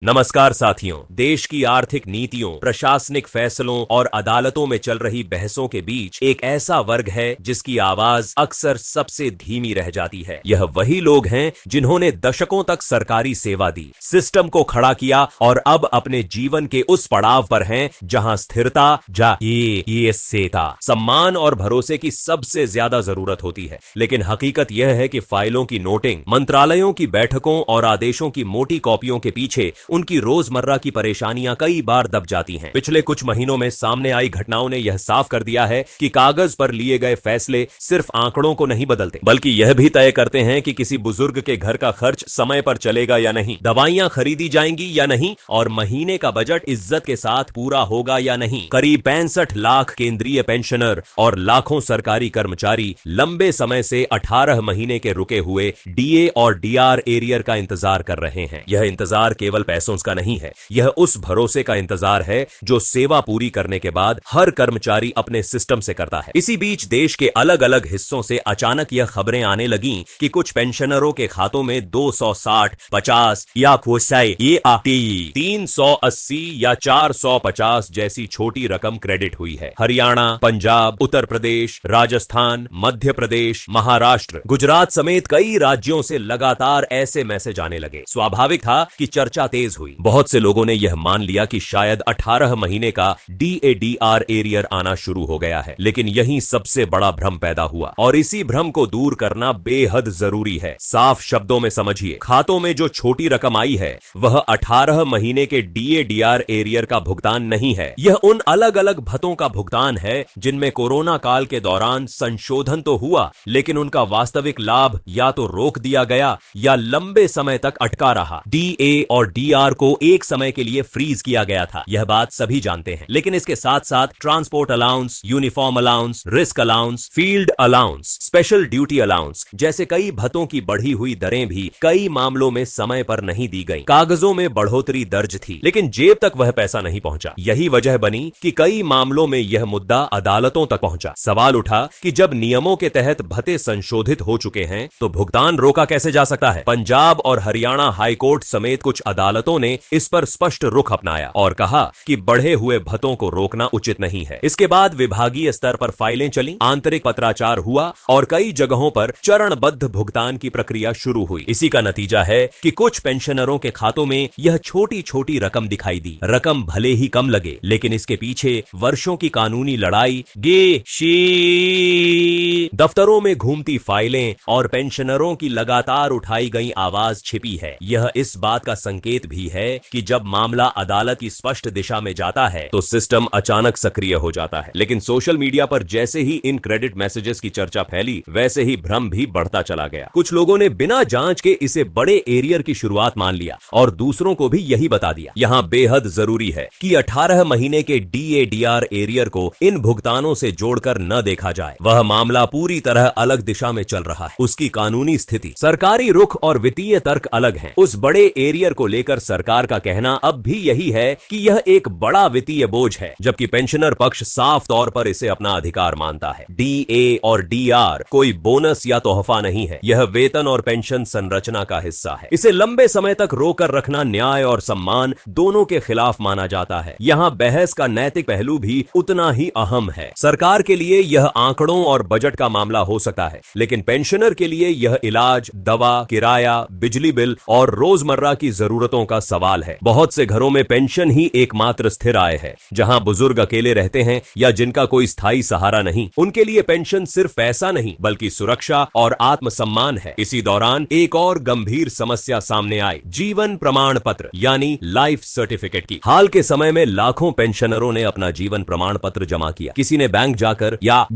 नमस्कार साथियों। देश की आर्थिक नीतियों, प्रशासनिक फैसलों और अदालतों में चल रही बहसों के बीच एक ऐसा वर्ग है जिसकी आवाज अक्सर सबसे धीमी रह जाती है। यह वही लोग हैं जिन्होंने दशकों तक सरकारी सेवा दी, सिस्टम को खड़ा किया और अब अपने जीवन के उस पड़ाव पर हैं जहां स्थिरता, सम्मान और भरोसे की सबसे ज्यादा जरूरत होती है। लेकिन हकीकत यह है कि फाइलों की नोटिंग, मंत्रालयों की बैठकों और आदेशों की मोटी कॉपियों के पीछे उनकी रोजमर्रा की परेशानियां कई बार दब जाती हैं। पिछले कुछ महीनों में सामने आई घटनाओं ने यह साफ कर दिया है कि कागज पर लिए गए फैसले सिर्फ आंकड़ों को नहीं बदलते, बल्कि यह भी तय करते हैं कि किसी बुजुर्ग के घर का खर्च समय पर चलेगा या नहीं, दवाइयां खरीदी जाएंगी या नहीं और महीने का बजट इज्जत के साथ पूरा होगा या नहीं। करीब 65 लाख केंद्रीय पेंशनर और लाखों सरकारी कर्मचारी लंबे समय से 18 महीने के रुके हुए डीए और डीआर एरियर का इंतजार कर रहे हैं। यह इंतजार केवल पैसों का नहीं है, यह उस भरोसे का इंतजार है जो सेवा पूरी करने के बाद हर कर्मचारी अपने सिस्टम से करता है। इसी बीच देश के अलग अलग हिस्सों से अचानक यह खबरें आने लगीं कि कुछ पेंशनरों के खातों में 260, 50 या 380 या 450 जैसी छोटी रकम क्रेडिट हुई है। हरियाणा, पंजाब, उत्तर प्रदेश, राजस्थान, मध्य प्रदेश, महाराष्ट्र, गुजरात समेत कई राज्यों से लगातार ऐसे मैसेज आने लगे। स्वाभाविक था कि चर्चा तेज हुई। बहुत से लोगों ने यह मान लिया कि शायद 18 महीने का डीएडीआर एरियर आना शुरू हो गया है, लेकिन यहीं सबसे बड़ा भ्रम पैदा हुआ और इसी भ्रम को दूर करना बेहद जरूरी है। साफ शब्दों में समझिए, खातों में जो छोटी रकम आई है वह 18 महीने के डीएडीआर एरियर का भुगतान नहीं है। यह उन अलग अलग भत्तों का भुगतान है जिनमें कोरोना काल के दौरान संशोधन तो हुआ, लेकिन उनका वास्तविक लाभ या तो रोक दिया गया या लंबे समय तक अटका रहा। डीए और डीआर को एक समय के लिए फ्रीज किया गया था, यह बात सभी जानते हैं। लेकिन इसके साथ साथ transport allowance, uniform allowance, risk allowance, field allowance, special duty allowance जैसे कई भत्तों की बढ़ी हुई दरें भी कई मामलों में समय पर नहीं दी गई। कागजों में बढ़ोतरी दर्ज थी, लेकिन जेब तक वह पैसा नहीं पहुंचा। यही वजह बनी कि कई मामलों में यह मुद्दा अदालतों तक पहुंचा। सवाल उठा कि जब नियमों के तहत भत्ते संशोधित हो चुके हैं तो भुगतान रोका कैसे जा सकता है। पंजाब और हरियाणा हाईकोर्ट समेत कुछ अदालतों ने इस पर स्पष्ट रुख अपनाया और कहा कि बढ़े हुए भत्तों को रोकना उचित नहीं है। इसके बाद विभागीय स्तर पर फाइलें चली, आंतरिक पत्राचार हुआ और कई जगहों पर चरणबद्ध भुगतान की प्रक्रिया शुरू हुई। इसी का नतीजा है कि कुछ पेंशनरों के खातों में यह छोटी छोटी रकम दिखाई दी। रकम भले ही कम लगे, लेकिन इसके पीछे वर्षों की कानूनी लड़ाई, दफ्तरों में घूमती फाइलें और पेंशनरों की लगातार उठाई गई आवाज छिपी है। यह इस बात का संकेत भी है कि जब मामला अदालत की स्पष्ट दिशा में जाता है तो सिस्टम अचानक सक्रिय हो जाता है। लेकिन सोशल मीडिया पर जैसे ही इन क्रेडिट मैसेजेस की चर्चा फैली, वैसे ही भ्रम भी बढ़ता चला गया। कुछ लोगों ने बिना जांच के इसे बड़े एरियर की शुरुआत मान लिया और दूसरों को भी यही बता दिया। यहां बेहद जरूरी है कि 18 महीने के डीएडीआर एरियर को इन भुगतानों से जोड़कर न देखा जाए। वह मामला पूरी तरह अलग दिशा में चल रहा है। उसकी कानूनी स्थिति, सरकारी रुख और वित्तीय तर्क अलग हैं। उस बड़े एरियर को लेकर सरकार का कहना अब भी यही है कि यह एक बड़ा वित्तीय बोझ है, जबकि पेंशनर पक्ष साफ तौर पर इसे अपना अधिकार मानता है। डीए और डीआर कोई बोनस या तोहफा नहीं है, यह वेतन और पेंशन संरचना का हिस्सा है। इसे लंबे समय तक रोकर रखना न्याय और सम्मान दोनों के खिलाफ माना जाता है। यहाँ बहस का नैतिक पहलू भी उतना ही अहम है। सरकार के लिए यह आंकड़ों और बजट का मामला हो सकता है, लेकिन पेंशनर के लिए यह इलाज, दवा, किराया, बिजली बिल और रोजमर्रा की जरूरतों का सवाल है। बहुत से घरों में पेंशन ही एकमात्र स्थिर आय है। जहां बुजुर्ग अकेले रहते हैं या जिनका कोई स्थायी सहारा नहीं, उनके लिए पेंशन सिर्फ पैसा नहीं बल्कि सुरक्षा और आत्मसम्मान है। इसी दौरान एक और गंभीर समस्या सामने आई, जीवन प्रमाण पत्र यानी लाइफ सर्टिफिकेट की। हाल के समय में लाखों पेंशनरों ने अपना जीवन प्रमाण पत्र जमा किया। किसी ने बैंक जाकर या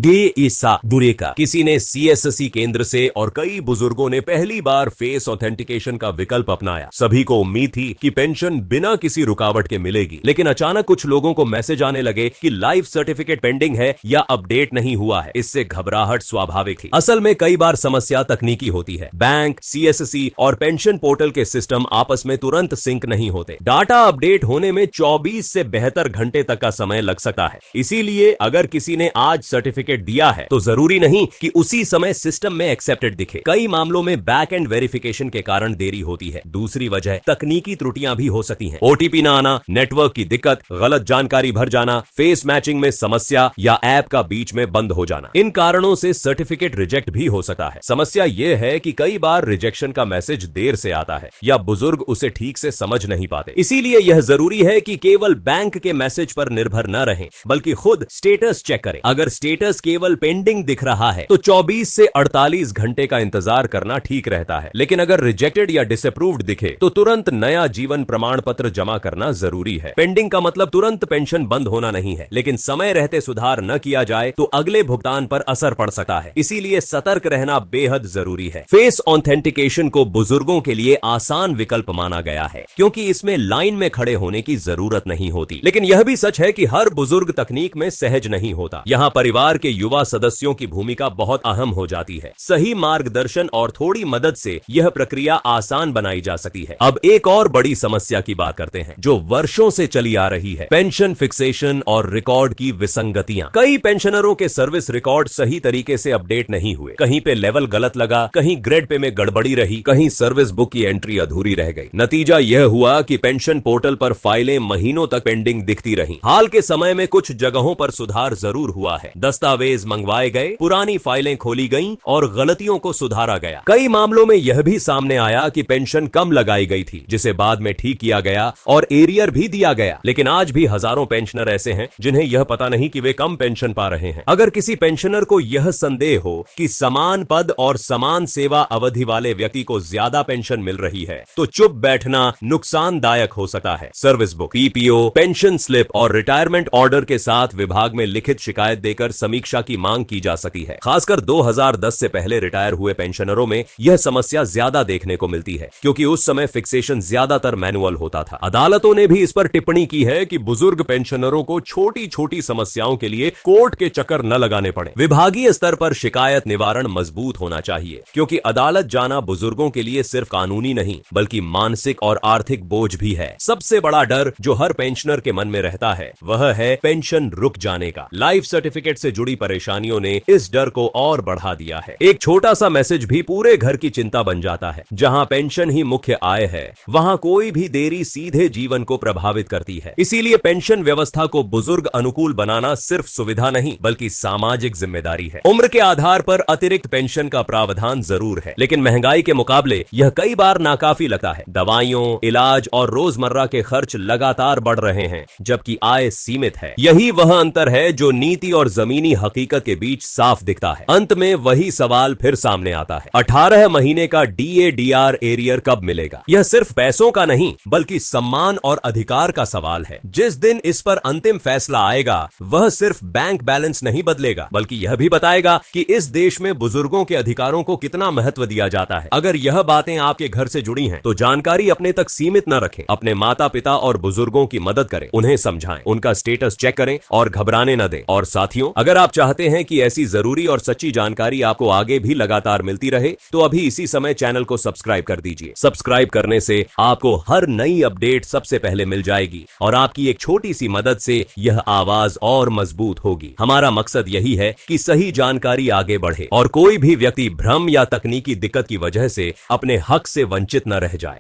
किसी ने सीएससी केंद्र से और कई बुजुर्गों ने पहली बार फेस ऑथेंटिकेशन का विकल्प अपनाया। सभी को उम्मीद थी कि पेंशन बिना किसी रुकावट के मिलेगी, लेकिन अचानक कुछ लोगों को मैसेज आने लगे कि लाइफ सर्टिफिकेट पेंडिंग है या अपडेट नहीं हुआ है। इससे घबराहट स्वाभाविक थी। असल में कई बार समस्या तकनीकी होती है। बैंक, सीएससी और पेंशन पोर्टल के सिस्टम आपस में तुरंत सिंक नहीं होते। डाटा अपडेट होने में 24 से 72 घंटे तक का समय लग सकता है। इसीलिए अगर किसी ने आज सर्टिफिकेट दिया है तो जरूरी नहीं कि उसी समय सिस्टम में एक्सेप्टेड दिखे। कई मामलों में बैक एंड वेरिफिकेशन के कारण देरी होती है। दूसरी वजह तकनीकी तकनीकी त्रुटियां भी हो सकती हैं। ओटीपी ना आना, नेटवर्क की दिक्कत, गलत जानकारी भर जाना, फेस मैचिंग में समस्या या ऐप का बीच में बंद हो जाना, इन कारणों से सर्टिफिकेट रिजेक्ट भी हो सकता है। समस्या यह है कि कई बार रिजेक्शन का मैसेज देर से आता है या बुजुर्ग उसे ठीक से समझ नहीं पाते। इसीलिए यह जरूरी है कि केवल बैंक के मैसेज पर निर्भर न रहें, बल्कि खुद स्टेटस चेक करें। अगर स्टेटस केवल पेंडिंग दिख रहा है तो 24 से 48 घंटे का इंतजार करना ठीक रहता है। लेकिन अगर रिजेक्टेड या डिसअप्रूव्ड दिखे तो तुरंत नया जीवन प्रमाण पत्र जमा करना जरूरी है। पेंडिंग का मतलब तुरंत पेंशन बंद होना नहीं है, लेकिन समय रहते सुधार न किया जाए तो अगले भुगतान पर असर पड़ सकता है। इसीलिए सतर्क रहना बेहद जरूरी है। फेस ऑथेंटिकेशन को बुजुर्गों के लिए आसान विकल्प माना गया है, क्योंकि इसमें लाइन में खड़े होने की जरूरत नहीं होती। लेकिन यह भी सच है कि हर बुजुर्ग तकनीक में सहज नहीं होता। यहाँ परिवार के युवा सदस्यों की भूमिका बहुत अहम हो जाती है। सही मार्गदर्शन और थोड़ी मदद से यह प्रक्रिया आसान बनाई जा सकती है। अब एक और बड़ी समस्या की बात करते हैं जो वर्षों से चली आ रही है, पेंशन फिक्सेशन और रिकॉर्ड की विसंगतियां। कई पेंशनरों के सर्विस रिकॉर्ड सही तरीके से अपडेट नहीं हुए। कहीं पे लेवल गलत लगा, कहीं ग्रेड पे में गड़बड़ी रही, कहीं सर्विस बुक की एंट्री अधूरी रह गई। नतीजा यह हुआ कि पेंशन पोर्टल पर फाइलें महीनों तक पेंडिंग दिखती रहीं। हाल के समय में कुछ जगहों पर सुधार जरूर हुआ है। दस्तावेज मंगवाए गए, पुरानी फाइलें खोली गईं और गलतियों को सुधारा गया। कई मामलों में यह भी सामने आया कि पेंशन कम लगाई गई थी, जिसे बाद में ठीक किया गया और एरियर भी दिया गया। लेकिन आज भी हजारों पेंशनर ऐसे हैं जिन्हें यह पता नहीं कि वे कम पेंशन पा रहे हैं। अगर किसी पेंशनर को यह संदेह हो कि समान पद और समान सेवा अवधि वाले व्यक्ति को ज्यादा पेंशन मिल रही है, तो चुप बैठना नुकसानदायक हो सकता है। Service book, PPO, pension slip और रिटायरमेंट ऑर्डर के साथ विभाग में लिखित शिकायत देकर समीक्षा की मांग की जा सकती है। खासकर 2010 से पहले रिटायर हुए पेंशनरों में यह समस्या ज्यादा देखने को मिलती है, क्योंकि उस समय फिक्सेशन ज्यादातर मैनुअल होता था। अदालतों ने भी इस पर टिप्पणी की है कि बुजुर्ग पेंशनरों को छोटी छोटी समस्याओं के लिए कोर्ट के चक्कर न लगाने पड़े। विभागीय स्तर पर शिकायत निवारण मजबूत होना चाहिए, क्योंकि अदालत जाना बुजुर्गों के लिए सिर्फ कानूनी नहीं बल्कि मानसिक और आर्थिक बोझ भी है। सबसे बड़ा डर जो हर पेंशनर के मन में रहता है वह है पेंशन रुक जाने का। लाइफ सर्टिफिकेट से जुड़ी परेशानियों ने इस डर को और बढ़ा दिया है। एक छोटा सा मैसेज भी पूरे घर की चिंता बन जाता है। जहां पेंशन ही मुख्य आय है, वहां कोई भी देरी सीधे जीवन को प्रभावित करती है। इसीलिए पेंशन व्यवस्था को बुजुर्ग अनुकूल बनाना सिर्फ सुविधा नहीं बल्कि सामाजिक जिम्मेदारी है। उम्र के आधार पर अतिरिक्त पेंशन का प्रावधान जरूर है, लेकिन महंगाई के मुकाबले यह कई बार नाकाफी लगता है। दवाइयों, इलाज और रोजमर्रा के खर्च लगातार बढ़ रहे हैं, जबकि आय सीमित है। यही वह अंतर है जो नीति और जमीनी हकीकत के बीच साफ दिखता है। अंत में वही सवाल फिर सामने आता है, 18 महीने का DADR एरियर कब मिलेगा? यह सिर्फ पैसों का नहीं बल्कि सम्मान और अधिकार का सवाल है। जिस दिन इस पर अंतिम फैसला आएगा वह सिर्फ बैंक बैलेंस नहीं बदलेगा बल्कि यह भी बताएगा कि इस देश में बुजुर्गों के अधिकारों को कितना महत्व दिया जाता है। अगर यह बातें आपके घर से जुड़ी हैं तो जानकारी अपने तक सीमित न रखें। अपने माता पिता और बुजुर्गों की मदद करें, उन्हें समझाएं, उनका स्टेटस चेक करें और घबराने न दें। और साथियों, अगर आप चाहते हैं कि ऐसी जरूरी और सच्ची जानकारी आपको आगे भी लगातार मिलती रहे तो अभी इसी समय चैनल को सब्सक्राइब कर दीजिए। सब्सक्राइब करने से आपको हर नई अपडेट सबसे पहले मिल जाएगी और आपकी एक छोटी सी मदद से यह आवाज और मजबूत होगी। हमारा मकसद यही है कि सही जानकारी आगे बढ़े और कोई भी व्यक्ति भ्रम या तकनीकी दिक्कत की वजह से अपने हक से वंचित न रह जाए।